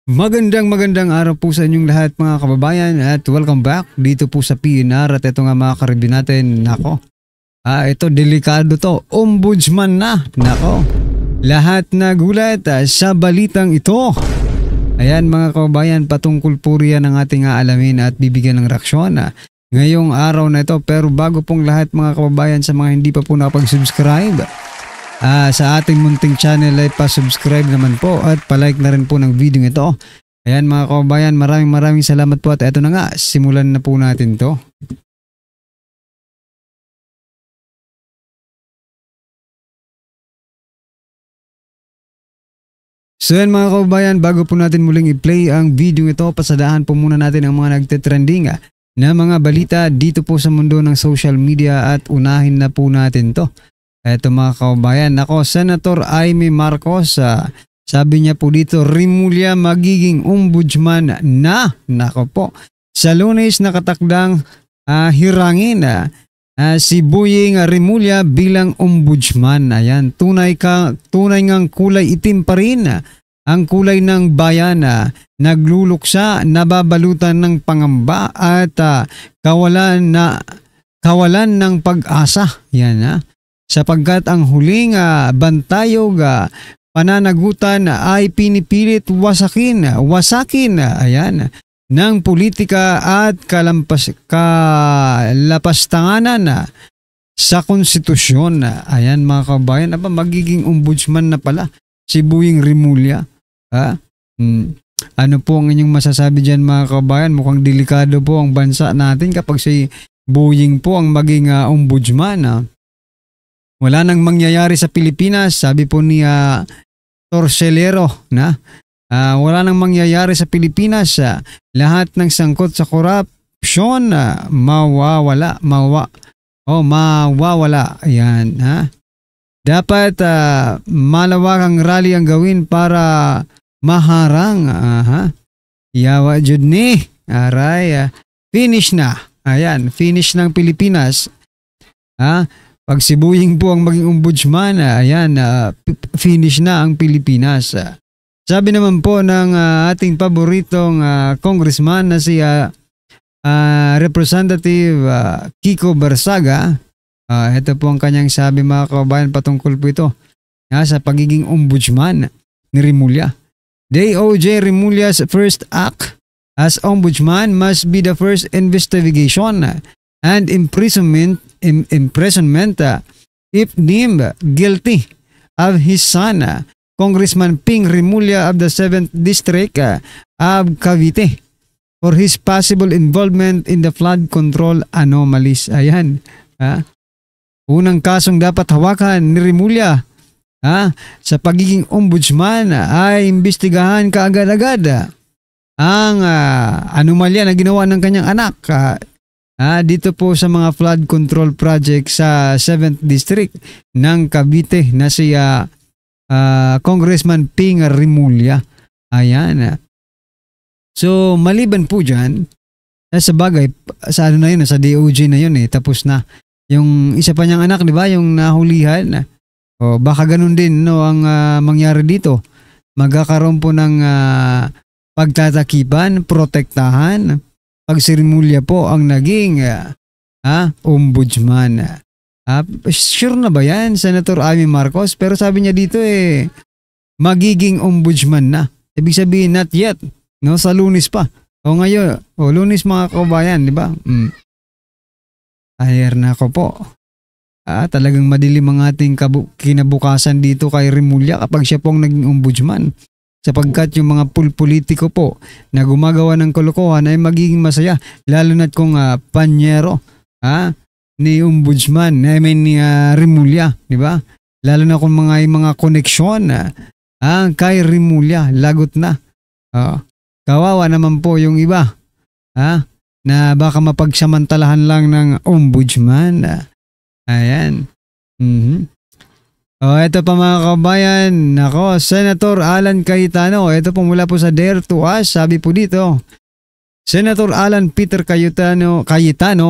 Magandang araw po sa inyong lahat mga kababayan at welcome back dito po sa PNR at ito nga mga karibin natin. Ito delikado to, ombudsman na. Lahat na gulat sa balitang ito. Ayan mga kababayan, patungkol po riyan ang ating aalamin at bibigyan ng reaksyon ngayong araw na ito. Pero bago pong lahat mga kababayan, sa mga hindi pa po nakapag-subscribe sa ating munting channel ay pa-subscribe naman po at palike na rin po ng video ito. Ayan mga kababayan, maraming salamat po at eto na nga, simulan na po natin to. So yan mga kababayan, bago po natin muling i-play ang video ito, pasadahan po muna natin ang mga nagte-trending na mga balita dito po sa mundo ng social media at unahin na po natin to. Eto mga kababayan, Senator Amy Marcos, sabi niya po dito, Remulla magiging ombudsman na. Sa Lunes nakatakdang hirangin si Boying Remulla bilang ombudsman. Ayan, tunay ngang kulay itim pa rin ang kulay ng bayan, nagluluksa, nababalutan ng pangamba at kawalan ng pag-asa. Yan sapagkat ang huling bantayog pananagutan ay pinipilit wasakin ng politika at kalapastanganan sa konstitusyon. Ayan mga kabayan, magiging ombudsman na pala si Boying Remulla. Ano po ang inyong masasabi dyan mga kabayan? Mukhang delikado po ang bansa natin kapag si Boying po ang maging ombudsman. Wala nang mangyayari sa Pilipinas, sabi po ni Torcelero wala nang mangyayari sa Pilipinas. Lahat ng sangkot sa korupsyon mawawala. Ayan, dapat malawakang rally ang gawin para maharang. Yawa jud ni. Aray, finish na. Ayan, finish ng Pilipinas. Pag si Boying po ang maging ombudsman, finish na ang Pilipinas. Sabi naman po ng ating paboritong congressman na si Representative Kiko Barsaga, ito po ang kanyang sabi mga kababayan patungkol po ito sa pagiging ombudsman ni Remulla. DOJ Remulla's first act as ombudsman must be the first investigation and imprisonment if deemed guilty of his son, Congressman Ping Remulla of the 7th District of Cavite, for his possible involvement in the flood control anomalies. Ayan. Unang kasong dapat hawakan ni Remulla sa pagiging ombudsman ay imbestigahan kaagad-agad ang anomalya na ginawa ng kanyang anak dito po sa mga flood control project sa 7th District ng Cavite na si Congressman Ping Remulla. Ayan. So maliban po dyan, sa bagay, sa na yun, sa DOJ na yun tapos na. Yung isa pa niyang anak, di ba, yung nahulihan. Baka ganun din ang mangyari dito. Magkakaroon po ng pagtatakipan, protektahan pag si Remulla po ang naging ombudsman. Sure na ba yan, Senator Amy Marcos? Pero sabi niya dito magiging ombudsman na. Ibig sabihin not yet, sa Lunes pa. Ngayon, Lunes mga kabayan, di ba? Ayer na ako po. Talagang madilim ang ating kinabukasan dito kay Remulla kapag siya po ang naging ombudsman. Sapagkat yung mga politiko po na gumagawa ng kalokohan ay magiging masaya. Lalo na't kung panyero ni ombudsman, ni Remulla, di ba? Lalo na kung mga koneksyon kay Remulla, lagot na. Kawawa naman po yung iba na baka mapagsamantalahan lang ng ombudsman. Ayan. Ito pa mga kabayan, Senator Alan Cayetano, ito po mula po sa Dare to Us, sabi po dito, Senator Alan Peter Cayetano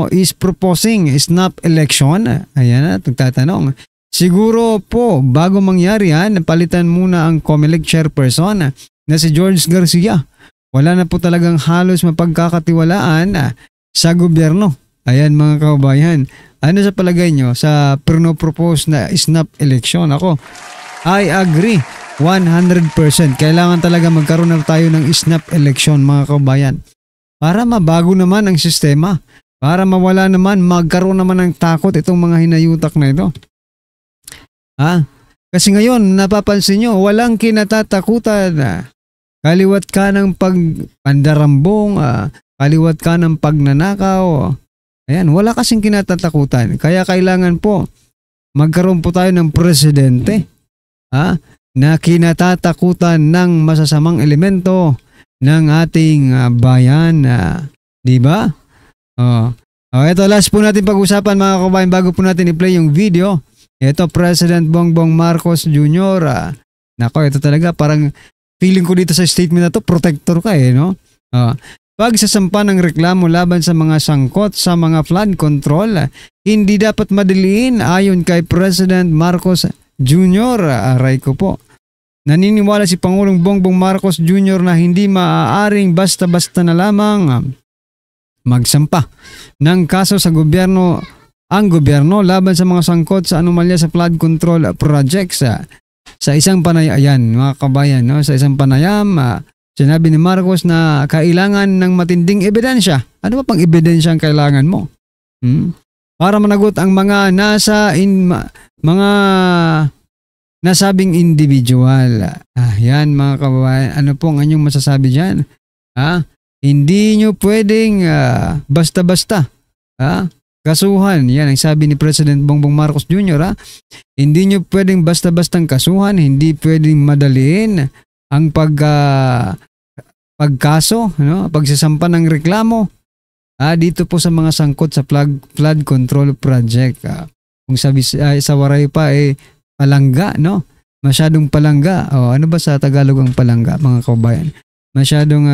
is proposing snap election. Ayan nagtatanong. Siguro po, bago mangyari yan, palitan muna ang COMELEC chairperson na si George Garcia. Wala na po talagang halos mapagkakatiwalaan sa gobyerno. Ayan mga kababayan. Ano sa palagay nyo sa propose na snap election? Ako, I agree 100%. Kailangan talaga magkaroon na tayo ng snap election mga kababayan. Para mabago naman ang sistema. Para mawala naman, magkaroon naman ng takot itong mga hinayutak na ito. Kasi ngayon, napapansin nyo, walang kinatatakutan. Kaliwat ka ng pandarambong, kaliwat ka ng pagnanakaw. Ayan, wala kasing kinatatakutan. Kaya kailangan po magkaroon po tayo ng presidente na kinatatakutan ng masasamang elemento ng ating bayan. Di ba? Ito last po natin pag-usapan mga kabayan bago po natin i-play yung video. Ito President Bongbong Marcos Jr. Nako, ito talaga parang feeling ko dito sa statement na to, protector ka no? Pagsasampa ng reklamo laban sa mga sangkot sa mga flood control, hindi dapat madaliin ayon kay President Marcos Jr. Aray ko po. Naniniwala si Pangulong Bongbong Marcos Jr. na hindi maaaring basta-basta na lamang magsampa ng kaso sa gobyerno laban sa mga sangkot sa anomalya sa flood control projects. Sa isang panayam, ayan mga kabayan, no? Sa isang panayam, sinabi ni Marcos na kailangan ng matinding ebidensya. Ano ba pang ebidensya ang kailangan mo? Para managot ang mga mga nasabing individual. Yan mga kabayan, ano po ang inyong masasabi dyan? Hindi nyo pwedeng basta-basta kasuhan. Yan ang sabi ni President Bongbong Marcos Jr. Hindi nyo pwedeng basta-bastang kasuhan, hindi pwedeng madaliin ang pagkaso, pagsasampa ng reklamo dito po sa mga sangkot sa flood control project. Kung sabi sa waray pa palangga, no? Masyadong palangga. Ano ba sa Tagalog ang palangga, mga kabayan? Masyadong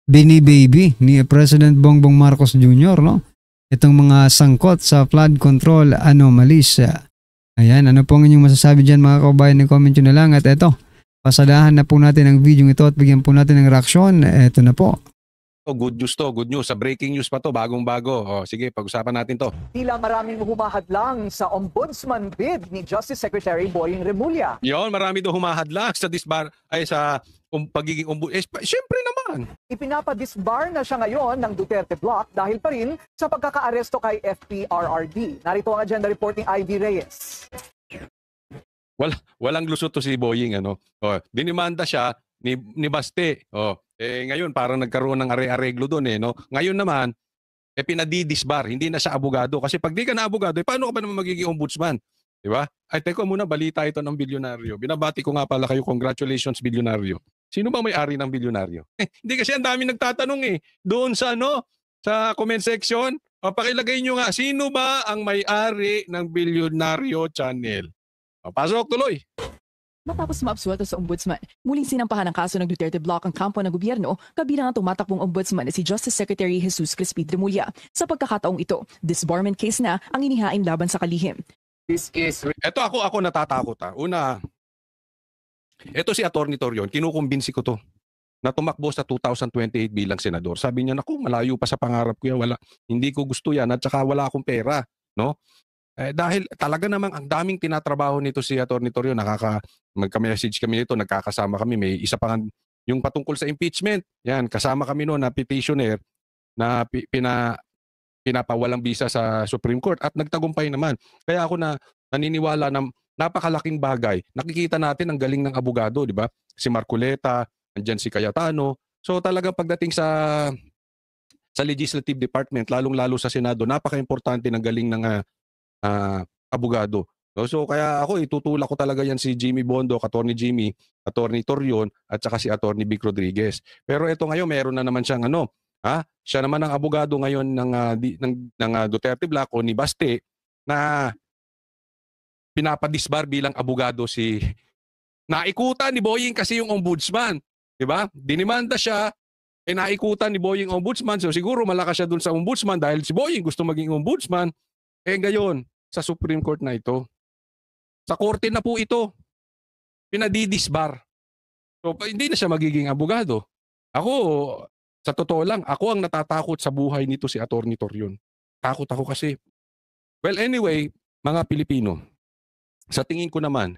bini-baby ni President Bongbong Marcos Jr., no? Itong mga sangkot sa flood control anomalies. Ayan, ano po ang inyong masasabi dyan mga kabayan? I-comment nyo na lang. At eto, pasadahan na po natin ang video ito at bigyan po natin ng reaksyon. Eto na po. Good news to, good news. Sa breaking news pa to, bagong-bago. Sige, pag-usapan natin to. Tila maraming humahadlang sa ombudsman bid ni Justice Secretary Boying Remulla. Yon, marami do humahadlang sa pagiging ombudsman. Siyempre naman. Ipinapadisbar na siya ngayon ng Duterte Block dahil pa rin sa pagkakaaresto kay FPRRD. Narito ang agenda reporting Ivy Reyes. Walang lusot to si Boying. Dinimanda siya ni Baste. Ngayon parang nagkaroon ng areglo doon no. Ngayon naman pinadidisbar, hindi na siya abogado kasi pag di ka na abogado, paano ka ba naman magiging ombudsman? Di ba? Ay teko muna, balita ito ng bilyonaryo. Binabati ko nga pala kayo, congratulations bilyonaryo. Sino ba may-ari ng bilyonaryo? Hindi kasi ang dami nagtatanong doon sa sa comment section. Pakilagay nyo nga, sino ba ang may-ari ng bilyonaryo channel? Pasok tuloy. Matapos maabsuelto sa ombudsman, muling sinampahan ng kaso ng Duterte Block ang kampo ng gobyerno, kabilang ang tumatakbong ombudsman na si Justice Secretary Jesus Crispin Remulla. Sa pagkakataong ito, disbarment case na ang inihain laban sa kalihim. Ito ako natatakot Una, ito si Attorney Torion, kinukumbinsi ko to na tumakbo sa 2028 bilang senador. Sabi niya, naku, malayo pa sa pangarap ko yan. Hindi ko gusto yan at saka wala akong pera. No? Dahil talaga namang ang daming tinatrabaho nito si Attorney Torion. Magka-message kami nito, nagkakasama kami. May isa pa yung patungkol sa impeachment. Yan, kasama kami noon na petitioner na pinapawalang bisa sa Supreme Court at nagtagumpay naman. Kaya ako naniniwala na napakalaking bagay. Nakikita natin ang galing ng abogado, di ba? Si Marcoleta, andyan si Cayetano. So talaga pagdating sa Legislative Department, lalong-lalo sa Senado, napaka-importante ng galing ng abogado. So kaya ako itutulak ko talaga yan si Jimmy Bondo, Attorney Jimmy, Attorney Torion at saka si Attorney Vic Rodriguez. Pero ito ngayon meron na naman siyang siya naman ang abogado ngayon ng Duterte Block o ni Baste na pinapadisbar bilang abogado naikutan ni Boying kasi yung ombudsman, 'di ba? Dinimanda siya, naikutan ni Boying ombudsman. So siguro malakas siya dun sa ombudsman dahil si Boying gusto maging ombudsman. Ngayon sa Supreme Court na ito, sa korte na po ito, pinadidisbar. So, hindi na siya magiging abogado. Ako, sa totoo lang, ako ang natatakot sa buhay nito si Atty. Torion. Takot ako kasi. Well, anyway, mga Pilipino, sa tingin ko naman,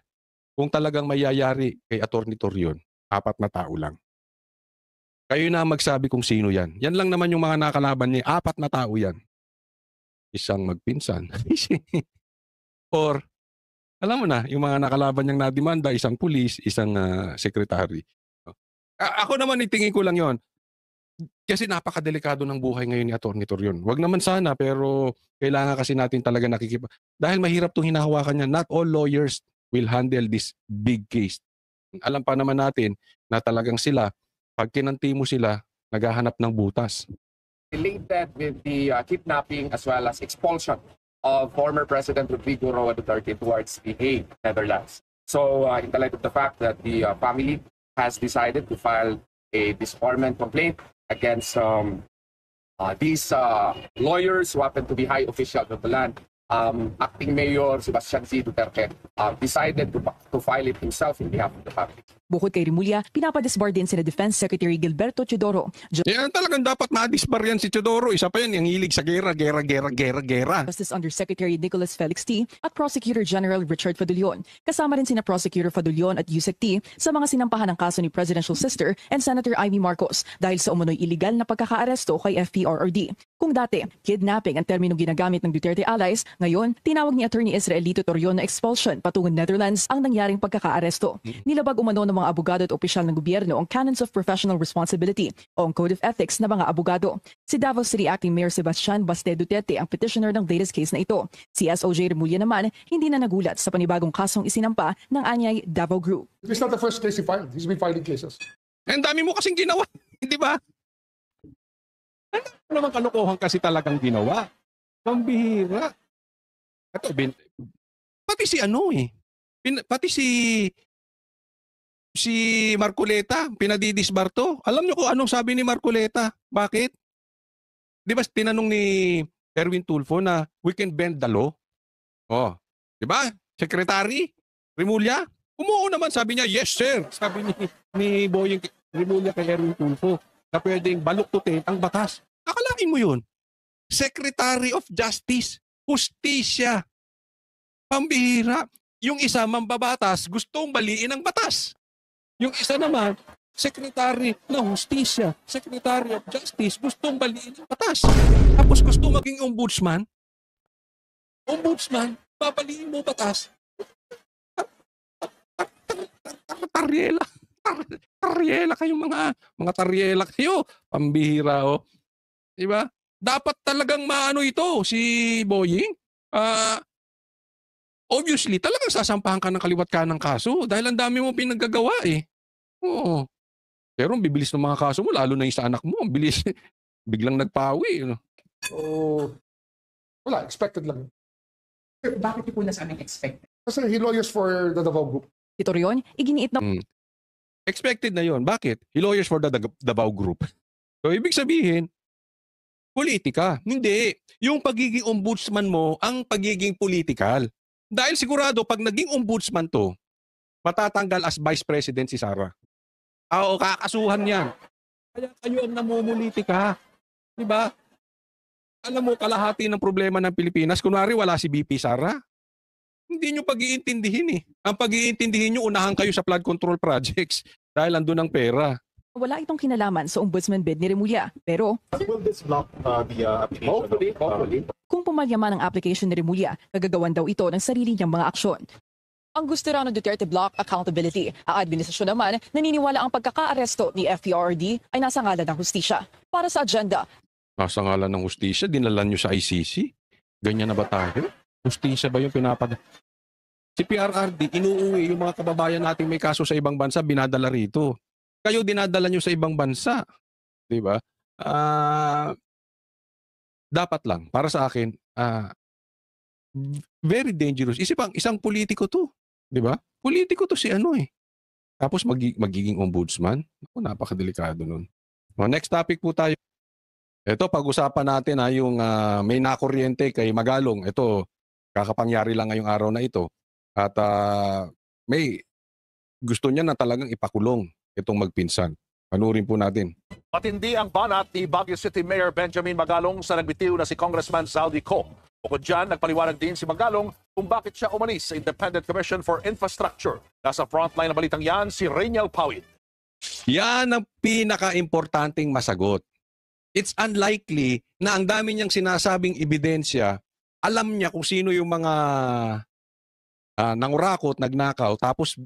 kung talagang mayayari kay Atty. Torion, 4 na tao lang. Kayo na magsabi kung sino yan. Yan lang naman yung mga nakalaban niya. 4 na tao yan. Isang magpinsan. Or, alam mo na, yung mga nakalaban niyang nadimanda, isang pulis, isang sekretary. Ako naman, itingin ko lang yon. Kasi napakadelikado ng buhay ngayon ni Atty. Torion. Wag naman sana, pero kailangan kasi natin talaga dahil mahirap itong hinahawakan niya. Not all lawyers will handle this big case. Alam pa naman natin na talagang sila, pag kinanti mo sila, naghahanap ng butas. Related with the kidnapping as well as expulsion of former President Rodrigo Roa Duterte towards The Hague, Netherlands. So, in the light of the fact that the family has decided to file a disbarment complaint against these lawyers who happen to be high officials of the land, Acting Mayor Sebastian C. Duterte decided to file it himself in behalf of the family. Bukod kay Rimulya, pinapadisbar din sina Defense Secretary Gilberto Teodoro, Yan talagang dapat ma-disbar yan si Teodoro. Isa pa yan, yung hilig sa gera. Justice Undersecretary Nicholas Felix T. at Prosecutor General Richard Fadulion. Kasama rin sina Prosecutor Fadulion at Yusek T. sa mga sinampahan ng kaso ni Presidential Sister and Senator Amy Marcos dahil sa umunoy iligal na pagkakaaresto kay FPRRD. Kung dati, kidnapping ang terminong ginagamit ng Duterte allies, ngayon, tinawag ni Attorney Israelito Torion na expulsion patungong Netherlands ang nangyaring pagkakaaresto. Nilabag umano ng mga abogado at opisyal ng gobyerno ang Canons of Professional Responsibility o ang Code of Ethics na mga abogado. Si Davao City Acting Mayor Sebastian Baste Duterte ang petitioner ng latest case na ito. Si SOJ Rimulya naman hindi na nagulat sa panibagong kasong isinampa ng Anyay Davao Group. It's not the first case he filed. He's been filing cases. Ang dami mo kasing ginawa, di ba? Ano naman kalokohan kasi talagang ginawa? Pambihira. Ito, pati si pati si Marcoleta, pinadidisbar to. Alam niyo kung anong sabi ni Marcoleta? Bakit? Di ba tinanong ni Erwin Tulfo na we can bend the law? Oh, di ba? Secretary Rimulya, umuo naman, sabi niya, yes sir. Sabi ni Boyeng Rimulya kay Erwin Tulfo na pwedeng baluktutin ang batas. Akalain mo yun. Secretary of Justice, Hustisya. Pambihira. Yung isa mambabatas, gustong baliin ang batas. Yung isa naman, Secretary ng Hustisya, Secretary of Justice, gustong baliin ang batas. Tapos gusto maging ombudsman. Ombudsman, babaliin mo batas. Taryela. Taryela kayo mga taryela kayo. Pambihira oh. Diba? Dapat talagang maano ito si Boyeng. Obviously, talagang sasampahan ka ng kaliwat ka ng kaso dahil ang dami mo pinaggagawa eh. Oo. Pero ang bibilis ng mga kaso mo, lalo na yung sa anak mo, ang bilis. Biglang nagpawi. So, wala, expected lang. Sir, bakit po nasabing expected? Kasi he lawyers for the Davao Group. Si Torion, iginiit na Expected na yon. Bakit? He lawyers for the Davao Group. So, ibig sabihin, politika. Hindi. Yung pagiging ombudsman mo, ang pagiging political. Dahil sigurado, pag naging ombudsman to, matatanggal as vice president si Sara. Oo, kakasuhan yan. Kaya kayo ang namumulitika. Diba? Alam mo, kalahati ng problema ng Pilipinas, kunwari wala si BP Sara, hindi nyo pag-iintindihin eh. Ang pag-iintindihin nyo, unahan kayo sa flood control projects dahil andun ang pera. wala itong kinalaman sa ombudsman bid ni Rimulya. Pero Will this block the application? Hopefully. kung pumalyaman ang application ni Rimulya, gagagawan daw ito ng sarili niyang mga aksyon. Ang gusto raw ng Duterte block accountability. Ang administrasyon naman naniniwala ang pagkakaaresto ni FPRRD ay nasa ngalan ng hustisya. Para sa agenda, Nasa ngalan ng hustisya, dinalan nyo sa ICC? Ganyan na ba tayo? Hustisya ba yung pinapag... Si PRRD, inuuwi yung mga kababayan nating may kaso sa ibang bansa, binadala rito. Kayo dinadala nyo sa ibang bansa. Diba? Dapat lang, para sa akin, very dangerous. Isang politiko to. Diba? Politiko to si ano eh. Tapos magiging ombudsman. Ako, napakadelikado nun. Next topic po tayo. Ito, pag-usapan natin yung may nakuryente kay Magalong. Ito, kakapangyari lang ngayong araw na ito. At may gusto niya na talagang ipakulong itong magpinsan. Panurin po natin. Matindi ang banat ni Baguio City Mayor Benjamin Magalong sa nagbitiw na si Congressman Zaldi Co. Bukod dyan, nagpaliwanag din si Magalong kung bakit siya umalis sa Independent Commission for Infrastructure. Nasa frontline ng balitang yan, si Reynel Pawid. Yan ang pinaka-importanting masagot. It's unlikely na ang dami niyang sinasabing ebidensya, alam niya kung sino yung mga nangurakot, nagnakaw, tapos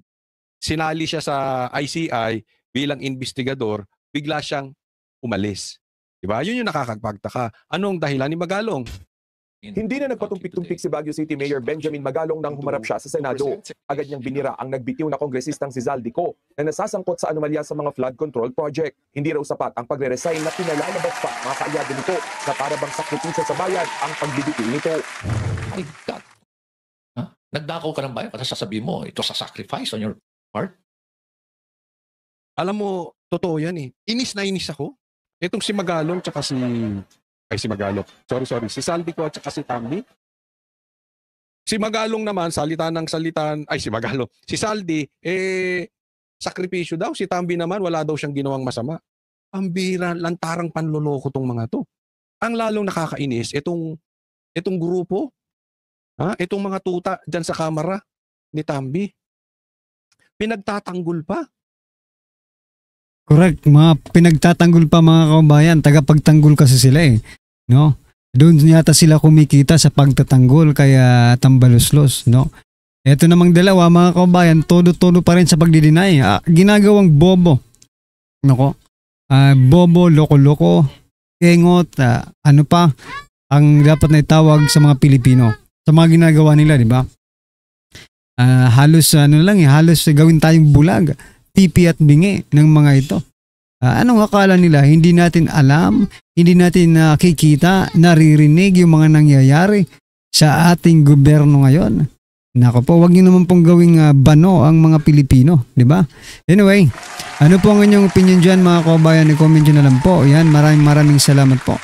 sinali siya sa ICI bilang investigador, bigla siyang umalis. Diba? Yun yung nakakapagtaka. Anong dahilan ni Magalong? Hindi na nagpatumpik-tumpik si Baguio City Mayor Benjamin Magalong nang humarap siya sa Senado. Agad niyang binira ang nagbitiw na kongresistang si Zaldi Co na nasasangkot sa anomalya sa mga flood control project. Hindi raw sapat ang pagre-resign na pinalalabas pa mga kaalyado nito na para bang sakripisyo sa bayan ang pagbibitiw nito. My God. Huh? Nagdakaw ka ng bayan kasi sasabihin mo, ito sa sacrifice on your part? Alam mo, totoo yan eh. Inis na inis ako. Itong si Magalong tsaka si Magalong. Sorry. Si Zaldi Co at tsaka si Tambi. Si Magalong naman, salita ng salitan. Si Magalong. Si Zaldi, sakripisyo daw. Si Tambi naman, wala daw siyang ginawang masama. Pambira, lantarang panloloko tong mga to. Ang lalong nakakainis, itong grupo, itong mga tuta dyan sa kamera ni Tambi. Pinagtatanggol pa. Correct, mga pinagtatanggol pa mga kabayan, tagapagtanggol kasi sila eh. No? Doon yata sila kumikita sa pagtatanggol kaya tambaluslos, no? Ito namang dalawa mga kabayan, todo-todo pa rin sa pagdidinay. Ginagawang bobo. Nako. Bobo, loko-loko, kengot, ano pa ang dapat na itawag sa mga Pilipino. Sa mga ginagawa nila, di ba? Halos halos gawin tayong bulag. Pipi at bingi ng mga ito. Anong akala nila? Hindi natin alam, hindi natin nakikita, naririnig yung mga nangyayari sa ating gobyerno ngayon. Nako po, wag niyo naman pong gawing bano ang mga Pilipino, di ba? Anyway, ano po ang inyong opinion dyan mga kabayan? I-comment nyo na lang po. Yan, maraming salamat po.